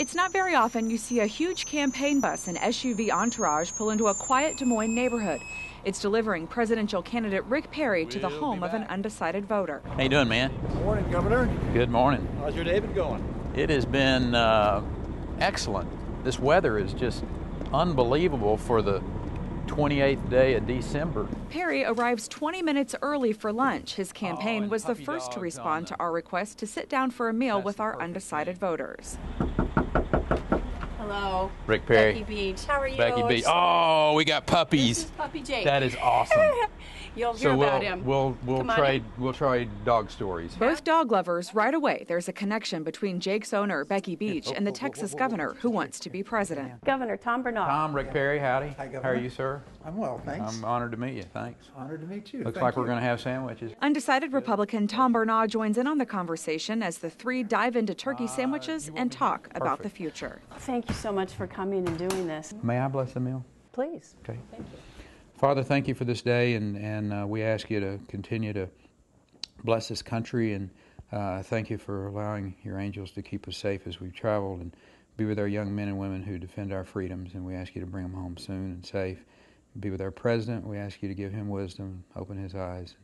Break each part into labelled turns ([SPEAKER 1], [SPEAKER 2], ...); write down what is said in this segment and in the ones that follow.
[SPEAKER 1] It's not very often you see a huge campaign bus and SUV entourage pull into a quiet Des Moines neighborhood. It's delivering presidential candidate Rick Perry to the home of an undecided voter.
[SPEAKER 2] How you doing, man?
[SPEAKER 3] Good morning, Governor.
[SPEAKER 2] Good morning.
[SPEAKER 3] How's your day been going?
[SPEAKER 2] It has been excellent. This weather is just unbelievable for the 28th day of December.
[SPEAKER 1] Perry arrives 20 minutes early for lunch. His campaign was the first to respond to our request to sit down for a meal with our undecided voters.
[SPEAKER 4] Hello.
[SPEAKER 2] Rick Perry.
[SPEAKER 4] Becky Beach. How are you?
[SPEAKER 2] Becky Beach. Oh, we got puppies.
[SPEAKER 4] This is Puppy Jake.
[SPEAKER 2] That is awesome.
[SPEAKER 4] You'll hear about him.
[SPEAKER 2] We'll trade dog stories.
[SPEAKER 1] Both dog lovers right away. There's a connection between Jake's owner, Becky Beach, and the Texas governor who wants to be president.
[SPEAKER 4] Governor Tom Bernard.
[SPEAKER 2] Tom, Rick Perry, howdy.
[SPEAKER 5] Hi, Governor.
[SPEAKER 2] How are you, sir?
[SPEAKER 5] I'm well, thanks.
[SPEAKER 2] I'm honored to meet you. Thanks.
[SPEAKER 5] Honored to meet you.
[SPEAKER 2] Looks
[SPEAKER 5] Thank
[SPEAKER 2] like
[SPEAKER 5] you.
[SPEAKER 2] we're going to have sandwiches.
[SPEAKER 1] Undecided Republican Tom Bernard joins in on the conversation as the three dive into turkey sandwiches and talk about the future.
[SPEAKER 4] Thank you so much for coming and doing this.
[SPEAKER 2] May I bless the meal?
[SPEAKER 4] Please.
[SPEAKER 2] Okay.
[SPEAKER 4] Thank you.
[SPEAKER 2] Father, thank you for this day, and we ask you to continue to bless this country, and thank you for allowing your angels to keep us safe as we've traveled, and be with our young men and women who defend our freedoms, and we ask you to bring them home soon and safe. Be with our president. We ask you to give him wisdom, open his eyes.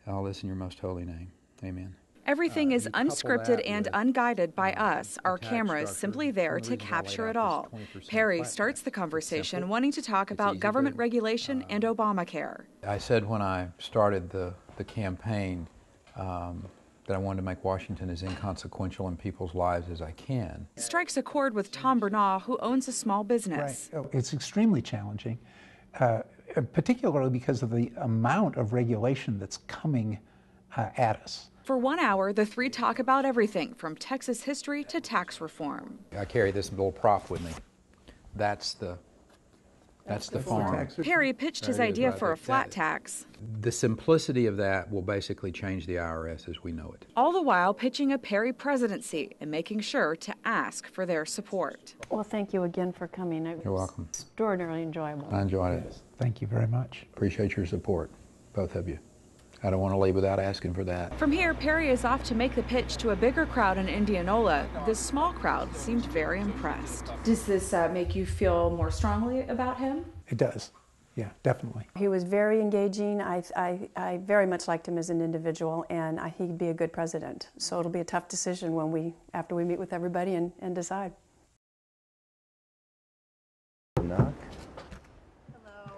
[SPEAKER 2] All this in your most holy name. Amen.
[SPEAKER 1] Everything is unscripted and unguided by us, our cameras simply there to capture it all. Perry starts the conversation wanting to talk about government regulation and Obamacare.
[SPEAKER 2] I said when I started the campaign that I wanted to make Washington as inconsequential in people's lives as I can.
[SPEAKER 1] Strikes a chord with Tom Bernard, who owns a small business.
[SPEAKER 5] Right. It's extremely challenging, particularly because of the amount of regulation that's coming at us.
[SPEAKER 1] For 1 hour, the three talk about everything from Texas history to tax reform.
[SPEAKER 2] I carry this little prop with me. That's the farm.
[SPEAKER 1] Perry pitched his idea for a flat tax.
[SPEAKER 2] The simplicity of that will basically change the IRS as we know it.
[SPEAKER 1] All the while pitching a Perry presidency and making sure to ask for their support.
[SPEAKER 4] Well, thank you again for coming. It was
[SPEAKER 2] You're welcome.
[SPEAKER 4] Extraordinarily enjoyable.
[SPEAKER 2] I enjoyed it.
[SPEAKER 5] Yes. Thank you very much.
[SPEAKER 2] Appreciate your support, both of you. I don't want to leave without asking for that.
[SPEAKER 1] From here, Perry is off to make the pitch to a bigger crowd in Indianola. This small crowd seemed very impressed. Does this make you feel more strongly about him?
[SPEAKER 5] It does. Yeah, definitely.
[SPEAKER 4] He was very engaging. I very much liked him as an individual, and he'd be a good president. So it'll be a tough decision after we meet with everybody and decide.
[SPEAKER 3] Knock.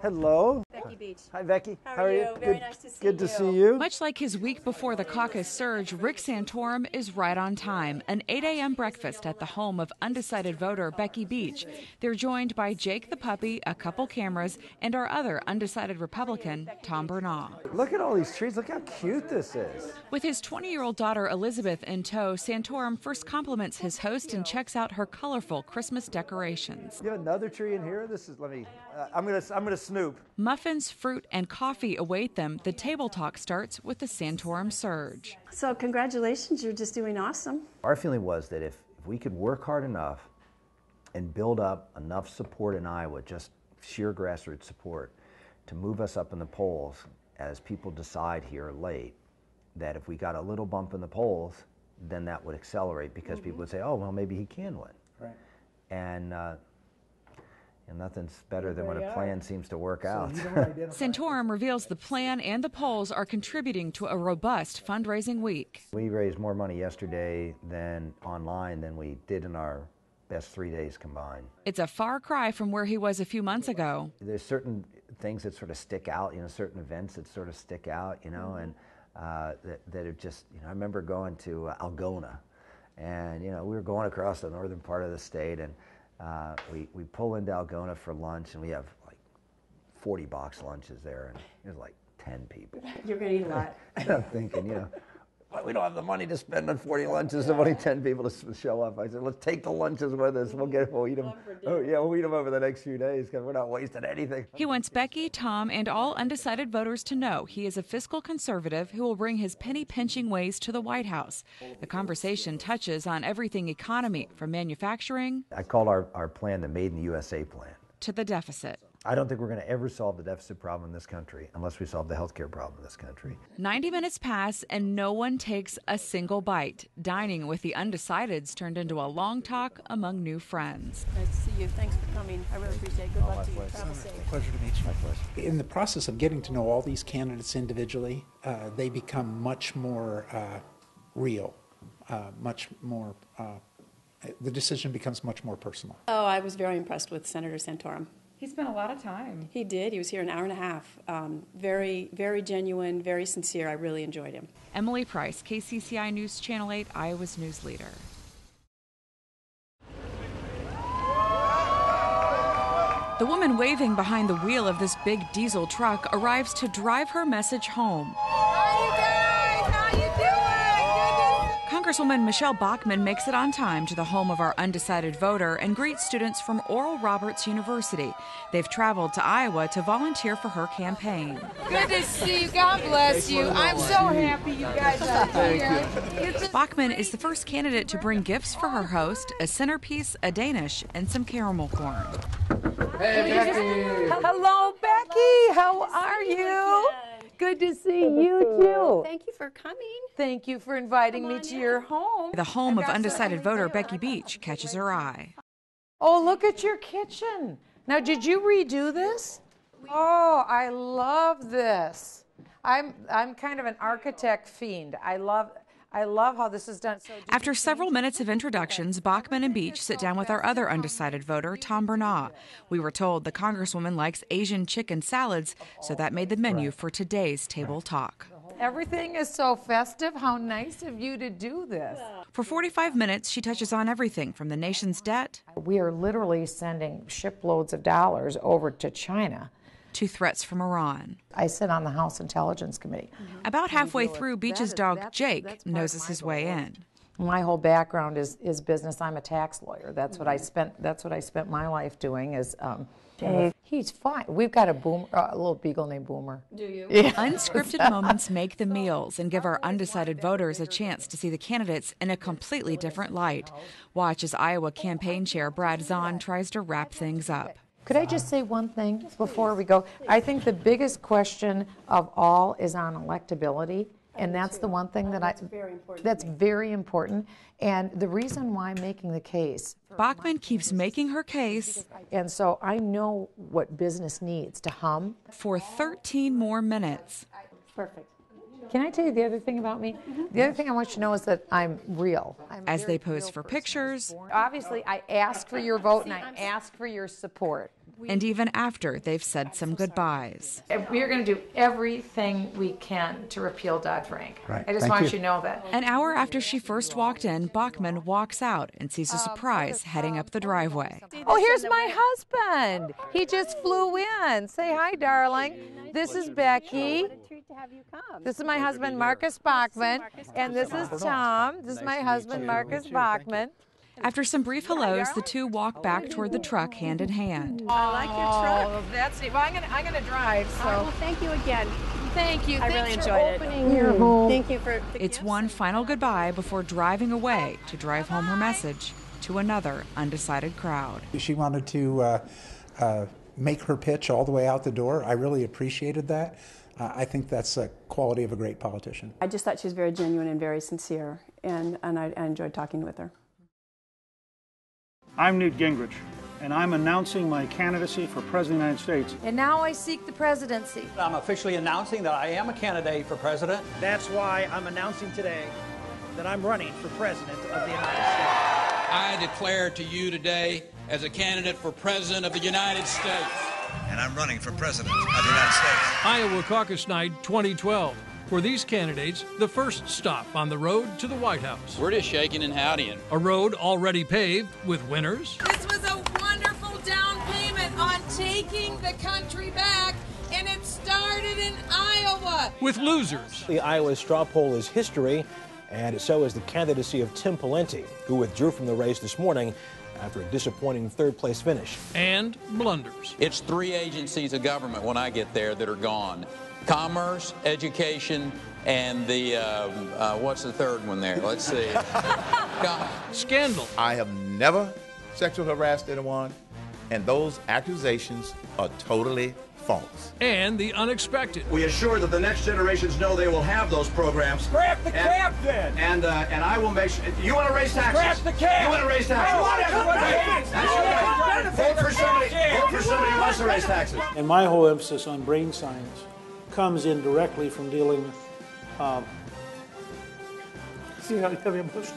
[SPEAKER 3] Hello.
[SPEAKER 4] Becky Beach.
[SPEAKER 3] Hi, Becky.
[SPEAKER 4] How are you? Very nice to see you.
[SPEAKER 3] Good to see you.
[SPEAKER 1] Much like his week before the caucus surge, Rick Santorum is right on time. An 8 a.m. breakfast at the home of undecided voter Becky Beach. They're joined by Jake the puppy, a couple cameras, and our other undecided Republican, Tom Bernard.
[SPEAKER 3] Look at all these trees. Look how cute this is.
[SPEAKER 1] With his 20-year-old daughter Elizabeth in tow, Santorum first compliments his host and checks out her colorful Christmas decorations.
[SPEAKER 3] You have another tree in here. This is. Let me. I'm gonna snoop.
[SPEAKER 1] Muffins, fruit, and coffee await them. The table talk starts with the Santorum surge.
[SPEAKER 4] So congratulations, you're just doing awesome.
[SPEAKER 6] Our feeling was that if we could work hard enough and build up enough support in Iowa, just sheer grassroots support, to move us up in the polls as people decide here late, that if we got a little bump in the polls, then that would accelerate because people would say, oh, well, maybe he can win.
[SPEAKER 5] Right.
[SPEAKER 6] And nothing's better than when a plan seems to work out.
[SPEAKER 1] Santorum reveals the plan and the polls are contributing to a robust fundraising week.
[SPEAKER 6] We raised more money yesterday online than we did in our best 3 days combined.
[SPEAKER 1] It's a far cry from where he was a few months ago.
[SPEAKER 6] There's certain things that sort of stick out, certain events that sort of stick out, and that are just, I remember going to Algona, and, we were going across the northern part of the state, and we pull into Algona for lunch, and we have like 40 box lunches there, and there's like 10 people.
[SPEAKER 4] You're going to eat a lot.
[SPEAKER 6] And I'm thinking, well, we don't have the money to spend on 40 lunches, and only 10 people to show up. I said, let's take the lunches with us. We'll eat them. Oh, yeah, we'll eat them over the next few days because we're not wasting anything.
[SPEAKER 1] He wants Becky, Tom, and all undecided voters to know he is a fiscal conservative who will bring his penny-pinching ways to the White House. The conversation touches on everything economy, from manufacturing.
[SPEAKER 6] I called our plan the Made in the USA plan.
[SPEAKER 1] To the deficit.
[SPEAKER 6] I don't think we're going to ever solve the deficit problem in this country unless we solve the healthcare problem in this country.
[SPEAKER 1] 90 minutes pass and no one takes a single bite. Dining with the undecideds turned into a long talk among new friends.
[SPEAKER 4] Nice to see you. Thanks for coming. I really appreciate it. Good luck to you. Travel safe.
[SPEAKER 5] Pleasure to meet you. My pleasure. In the process of getting to know all these candidates individually, they become much more real, much more. The decision becomes much more personal.
[SPEAKER 4] Oh, I was very impressed with Senator Santorum.
[SPEAKER 1] He spent a lot of time.
[SPEAKER 4] He did. He was here an hour and a half. Very, very genuine, very sincere. I really enjoyed him.
[SPEAKER 1] Emily Price, KCCI News Channel 8, Iowa's news leader. The woman waving behind the wheel of this big diesel truck arrives to drive her message home.
[SPEAKER 7] Hi, you guys. How you doing?
[SPEAKER 1] Congresswoman Michelle Bachmann makes it on time to the home of our undecided voter and greets students from Oral Roberts University. They've traveled to Iowa to volunteer for her campaign.
[SPEAKER 7] Good to see you. God bless you. I'm so happy you guys are here.
[SPEAKER 1] Bachmann is the first candidate to bring gifts for her host, a centerpiece, a Danish, and some caramel corn.
[SPEAKER 7] Hey, Becky. Hello, Becky. How are you? Good to see you, too.
[SPEAKER 4] Thank you for coming.
[SPEAKER 7] Thank you for inviting me to your home.
[SPEAKER 1] The home of undecided voter Becky Beach catches her eye.
[SPEAKER 7] Oh, look at your kitchen. Now, did you redo this? Oh, I love this. I'm kind of an architect fiend. I love how this is done.
[SPEAKER 1] After several minutes of introductions, Bachmann and Beach sit down with our other undecided voter, Tom Bernat. We were told the Congresswoman likes Asian chicken salads, so that made the menu for today's table talk.
[SPEAKER 7] Everything is so festive. How nice of you to do this.
[SPEAKER 1] For 45 minutes, she touches on everything from the nation's debt.
[SPEAKER 8] We are literally sending shiploads of dollars over to China.
[SPEAKER 1] To threats from Iran.
[SPEAKER 8] I sit on the House Intelligence Committee.
[SPEAKER 1] About halfway through, Beach's dog, Jake, noses his way in.
[SPEAKER 8] My whole background is business. I'm a tax lawyer. That's what I spent my life doing. He's fine. We've got a little beagle named Boomer.
[SPEAKER 4] Do you?
[SPEAKER 8] Yeah.
[SPEAKER 1] Unscripted moments make the meals and give our undecided voters a chance to see the candidates in a completely different light. Watch as Iowa campaign chair Brad Zahn tries to wrap things up.
[SPEAKER 8] Could I just say one thing before we go? I think the biggest question of all is on electability, and that's the one thing that's very important. And the reason why I'm making the case.
[SPEAKER 1] Bachmann keeps making her case.
[SPEAKER 8] And so I know what business needs to hum.
[SPEAKER 1] For 13 more minutes.
[SPEAKER 4] Perfect.
[SPEAKER 8] Can I tell you the other thing about me? The other thing I want you to know is that I'm real.
[SPEAKER 1] As they pose for pictures.
[SPEAKER 8] Obviously, I ask for your vote and I ask for your support.
[SPEAKER 1] And even after they've said some goodbyes.
[SPEAKER 8] We're going to do everything we can to repeal Dodd-Frank.
[SPEAKER 5] Right.
[SPEAKER 8] I just want you to know that.
[SPEAKER 1] An hour after she first walked in, Bachmann walks out and sees a surprise heading up the driveway.
[SPEAKER 7] Oh, here's my husband. He just flew in. Say hi, darling. This is Becky. This is my husband, Marcus Bachmann. And this is Tom. This is my husband, Marcus Bachmann.
[SPEAKER 1] After some brief hellos, the two walk back toward the truck hand in hand.
[SPEAKER 4] I like your truck.
[SPEAKER 7] Oh, that's it. Well, I'm gonna drive. So
[SPEAKER 4] Well, thank you again.
[SPEAKER 7] thank you.
[SPEAKER 4] I really
[SPEAKER 7] Thanks for
[SPEAKER 4] enjoyed
[SPEAKER 7] opening your home.
[SPEAKER 4] Thank you for the
[SPEAKER 1] It's
[SPEAKER 4] gifts.
[SPEAKER 1] one final goodbye before driving away to drive home her message to another undecided crowd.
[SPEAKER 5] She wanted to make her pitch all the way out the door. I really appreciated that. I think that's a quality of a great politician.
[SPEAKER 4] I just thought she was very genuine and very sincere, and I enjoyed talking with her.
[SPEAKER 9] I'm Newt Gingrich, and I'm announcing my candidacy for President of the United States.
[SPEAKER 7] And now I seek the presidency.
[SPEAKER 10] I'm officially announcing that I am a candidate for president.
[SPEAKER 11] That's why I'm announcing today that I'm running for President of the United States.
[SPEAKER 12] I declare to you today as a candidate for President of the United States.
[SPEAKER 13] And I'm running for President of the United States.
[SPEAKER 14] Iowa Caucus Night 2012. For these candidates, the first stop on the road to the White House.
[SPEAKER 12] We're just shaking and howdying.
[SPEAKER 14] A road already paved with winners.
[SPEAKER 7] This was a wonderful down payment on taking the country back, and it started in Iowa.
[SPEAKER 14] With losers.
[SPEAKER 11] The Iowa straw poll is history, and so is the candidacy of Tim Pawlenty, who withdrew from the race this morning after a disappointing third-place finish.
[SPEAKER 14] And blunders.
[SPEAKER 12] It's 3 agencies of government when I get there that are gone. Commerce, education, and the, what's the third one there? Let's see.
[SPEAKER 14] Scandal.
[SPEAKER 13] I have never sexually harassed anyone.
[SPEAKER 15] and those accusations are totally false.
[SPEAKER 14] And the unexpected.
[SPEAKER 16] We assure that the next generations know they will have those programs.
[SPEAKER 10] Scrap the cap then!
[SPEAKER 16] And I will make sure. You want to raise taxes?
[SPEAKER 10] Scrap the cap!
[SPEAKER 16] You want to raise taxes?
[SPEAKER 10] I want to
[SPEAKER 16] Vote for somebody who wants to raise taxes.
[SPEAKER 9] And my whole emphasis on brain science comes in directly from dealing, see how you have emotions,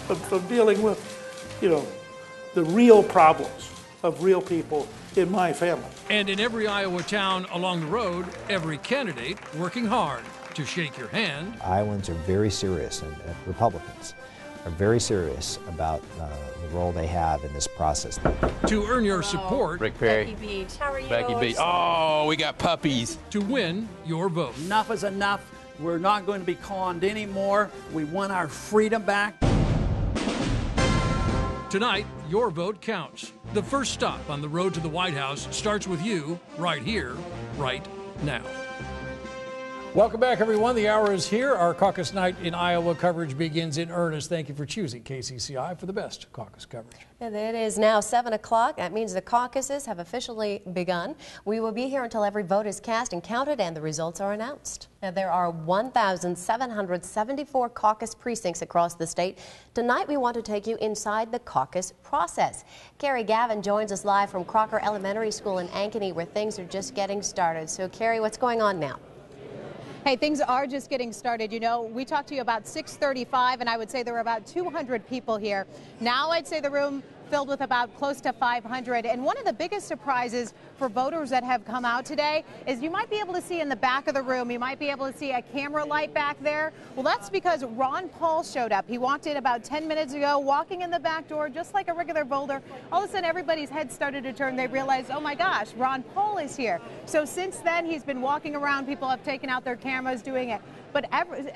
[SPEAKER 9] from dealing with, the real problems of real people in my family.
[SPEAKER 14] And in every Iowa town along the road, every candidate working hard to shake your hand.
[SPEAKER 17] Iowans are very serious, and Republicans are very serious about the role they have in this process.
[SPEAKER 14] To earn your support.
[SPEAKER 12] Rick Perry.
[SPEAKER 18] Becky Beach, how are you?
[SPEAKER 12] Becky Beach. Oh, we got puppies.
[SPEAKER 14] To win your vote.
[SPEAKER 10] Enough is enough. We're not going to be conned anymore. We want our freedom back.
[SPEAKER 14] Tonight, your vote counts. The first stop on the road to the White House starts with you, right here, right now.
[SPEAKER 19] Welcome back, everyone. The hour is here. Our caucus night in Iowa coverage begins in earnest. Thank you for choosing KCCI for the best caucus coverage.
[SPEAKER 18] And it is now 7 o'clock. That means the caucuses have officially begun. We will be here until every vote is cast and counted and the results are announced. Now, there are 1,774 caucus precincts across the state. Tonight, we want to take you inside the caucus process. Carrie Gavin joins us live from Crocker Elementary School in Ankeny, where things are just getting started. So, Carrie, what's going on now?
[SPEAKER 20] Hey, things are just getting started. We talked to you about 6:35, and I would say there were about 200 people here. Now I'd say the room filled with about close to 500. And one of the biggest surprises for voters that have come out today is you might be able to see in the back of the room, you might be able to see a camera light back there. Well, that's because Ron Paul showed up. He walked in about 10 minutes ago, walking in the back door, just like a regular voter. All of a sudden, everybody's head started to turn. They realized, oh my gosh, Ron Paul is here. So since then, he's been walking around. People have taken out their cameras doing it. But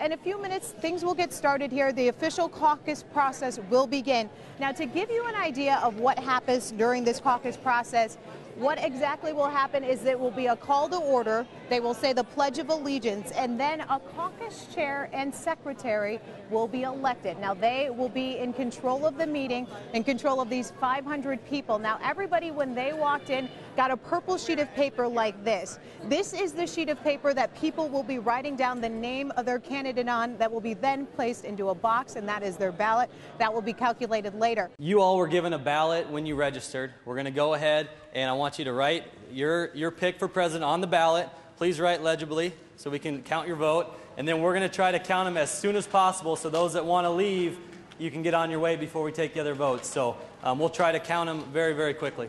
[SPEAKER 20] in a few minutes, things will get started here. The official caucus process will begin. Now, to give you an idea of what happens during this caucus process, what exactly will happen is there will be a call to order. They will say the Pledge of Allegiance, and then a caucus chair and secretary will be elected. Now, they will be in control of the meeting, in control of these 500 people. Now, everybody, when they walked in, got a purple sheet of paper like this. This is the sheet of paper that people will be writing down the name of their candidate on, that will be then placed into a box, and that is their ballot. That will be calculated later.
[SPEAKER 21] You all were given a ballot when you registered. We're going to go ahead, and I want you to write your pick for president on the ballot. Please write legibly so we can count your vote. And then we're going to try to count them as soon as possible, so those that want to leave, you can get on your way before we take the other votes. So we'll try to count them very, very quickly.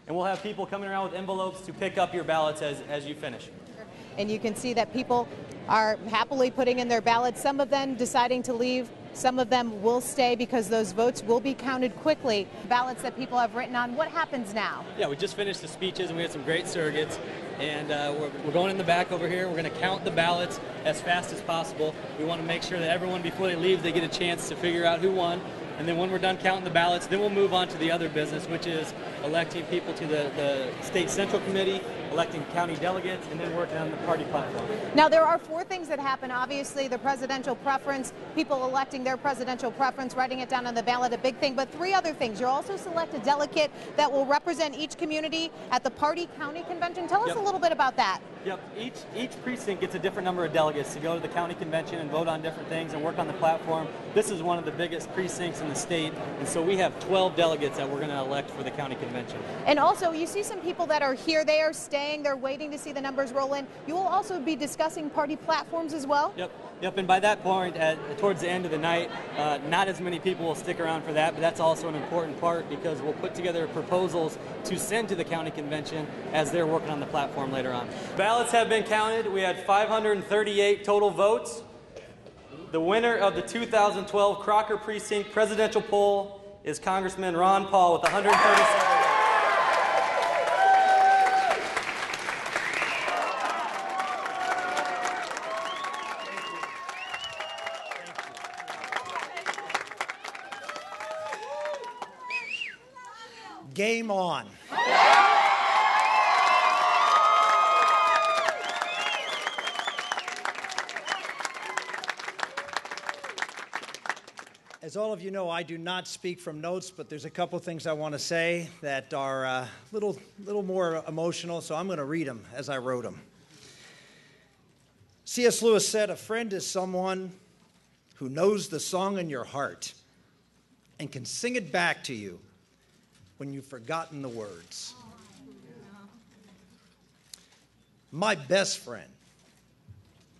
[SPEAKER 21] And we'll have people coming around with envelopes to pick up your ballots as you finish.
[SPEAKER 20] And you can see that people are happily putting in their ballots, some of them deciding to leave. Some of them will stay because those votes will be counted quickly. Ballots that people have written on. What happens now?
[SPEAKER 21] Yeah, we just finished the speeches and we had some great surrogates. And we're going in the back over here. We're going to count the ballots as fast as possible. We want to make sure that everyone, before they leave, they get a chance to figure out who won. And then when we're done counting the ballots, then we'll move on to the other business, which is electing people to the State Central Committee, electing county delegates, and then working on the party platform.
[SPEAKER 20] Now, there are 4 things that happen. Obviously, the presidential preference, people electing their presidential preference, writing it down on the ballot, a big thing. But 3 other things. You'll also select a delegate that will represent each community at the party county convention. Tell us a little bit about that.
[SPEAKER 21] Yep. Each precinct gets a different number of delegates to go to the county convention and vote on different things and work on the platform. This is one of the biggest precincts in the state, and so we have 12 delegates that we're going to elect for the county convention.
[SPEAKER 20] And also, you see some people that are here. They are staying. They're waiting to see the numbers roll in. You will also be discussing party platforms as well?
[SPEAKER 21] Yep, and by that point, towards the end of the night, not as many people will stick around for that, but that's also an important part because we'll put together proposals to send to the county convention as they're working on the platform later on. Ballots have been counted. We had 538 total votes. The winner of the 2012 Crocker Precinct presidential poll is Congressman Ron Paul with 137 votes.
[SPEAKER 22] Game on.
[SPEAKER 2] As all of you know, I do not speak from notes, but there's a couple things I want to say that are a little more emotional, so I'm going to read them as I wrote them. C.S. Lewis said, "A friend is someone who knows the song in your heart and can sing it back to you when you've forgotten the words." My best friend,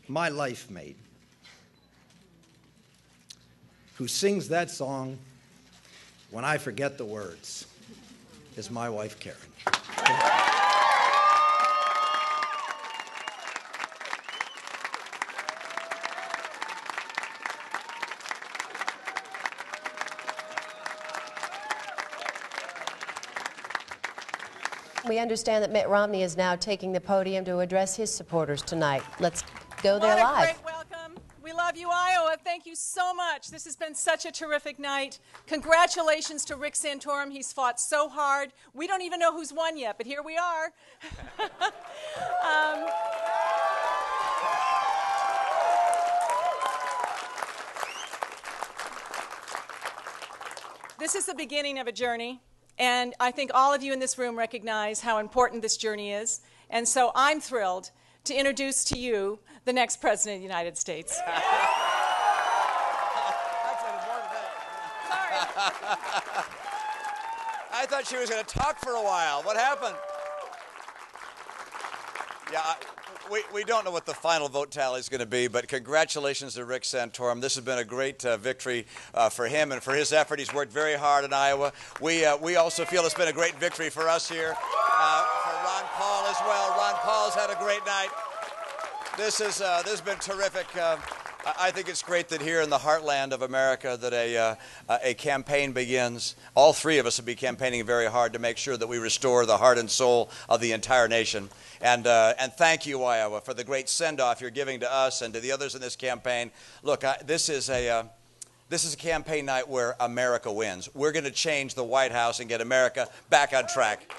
[SPEAKER 2] my life mate, who sings that song when I forget the words, is my wife, Karen.
[SPEAKER 18] We understand that Mitt Romney is now taking the podium to address his supporters tonight. Let's go there live.
[SPEAKER 22] What a great welcome. We love you, Iowa. Thank you so much. This has been such a terrific night. Congratulations to Rick Santorum. He's fought so hard. We don't even know who's won yet, but here we are. This is the beginning of a journey. And I think all of you in this room recognize how important this journey is. And so I'm thrilled to introduce to you the next President of the United States.
[SPEAKER 23] I thought she was going to talk for a while. What happened? Yeah, we don't know what the final vote tally is going to be, but congratulations to Rick Santorum. This has been a great victory for him and for his effort. He's worked very hard in Iowa. We also feel it's been a great victory for us here, for Ron Paul as well. Ron Paul's had a great night. This has been terrific. I think it's great that here in the heartland of America that a campaign begins. All three of us will be campaigning very hard to make sure that we restore the heart and soul of the entire nation. And thank you, Iowa, for the great send-off you're giving to us and to the others in this campaign. Look, this is a campaign night where America wins. We're going to change the White House and get America back on track.